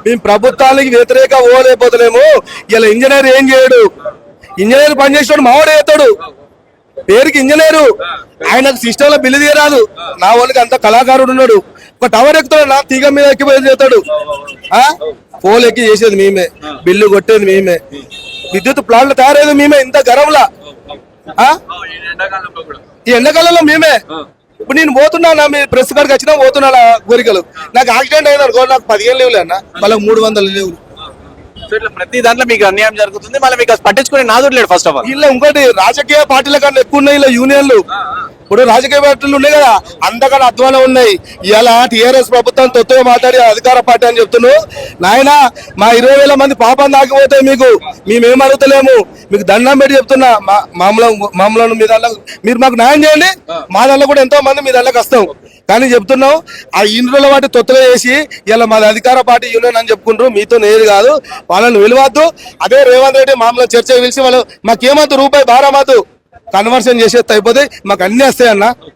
మేము ప్రభుత్వానికి వ్యతిరేక ఓలేకపోతలేము. ఇలా ఇంజనీర్ ఏం చేయడు, ఇంజనీర్ పనిచేసాడు మావాడు చేస్తాడు, పేరుకి ఇంజనీరు, ఆయనకు సిస్టమ్ లో బిల్లు తీయరాదు. నా వాళ్ళకి అంత కళాకారుడు ఉన్నాడు, ఒక టవర్ ఎక్కుతాడు, నా తీగ మీద ఎక్కిపోయి చేస్తాడు. పోల్ ఎక్కి చేసేది మేమే, బిల్లు కొట్టేది మేమే, విద్యుత్ ప్లాంట్లు తయారయ్యేది మేమే. ఇంత గరంలా ఈ ఎండాకాలంలో మేమే. ఇప్పుడు నేను పోతున్నా, మీ ప్రెస్ కాడికి వచ్చినా పోతున్నా కోరికలు. నాకు యాక్సిడెంట్ అయింది అనుకో, నాకు 15 లీవ్లు అన్న, మళ్ళీ 300 లీవ్లు. సో ఇట్లా ప్రతి దాంట్లో మీకు అన్యాయం జరుగుతుంది, మళ్ళీ మీకు పట్టించుకునే నాదుడు లేడు. ఫస్ట్ ఆఫ్ ఆల్ ఇలా ఇంకోటి రాజకీయ పార్టీల కన్నా ఎక్కువ ఉన్నాయి ఇలా యూనియన్లు. ఇప్పుడు రాజకీయ పార్టీలు ఉన్నాయి కదా, అంతకన్నా అధ్వానం ఉన్నాయి. ఇలా టీఆర్ఎస్ ప్రభుత్వం తొత్తుగా మాట్లాడి అధికార పార్టీ అని చెప్తున్నావు. నాయన మా 20,000 మంది పాపం దాకిపోతాయి మీకు, మేమేం అడుగుతలేము, మీకు దండం పెట్టి చెప్తున్నా. మామూలు మీ దాంట్లో మీరు మాకు న్యాయం చేయండి, మా దాంట్లో కూడా ఎంతో మంది మీ దాంట్లోకి వస్తాం. కానీ చెప్తున్నాం ఆ ఇంద్రుల వాటి తొత్తుగా చేసి ఇలా మాది అధికార పార్టీ యూనియన్ అని చెప్పుకుంటారు. మీతో నేది కాదు, వాళ్ళని విలువద్దు. అదే రేవంత్ రెడ్డి మామూలు చర్చ పిలిచి వాళ్ళు మాకేమద్దు, రూపాయి భారమద్దు, కన్వర్షన్ చేసేది అయిపోతే మాకు అన్ని వస్తాయన్న.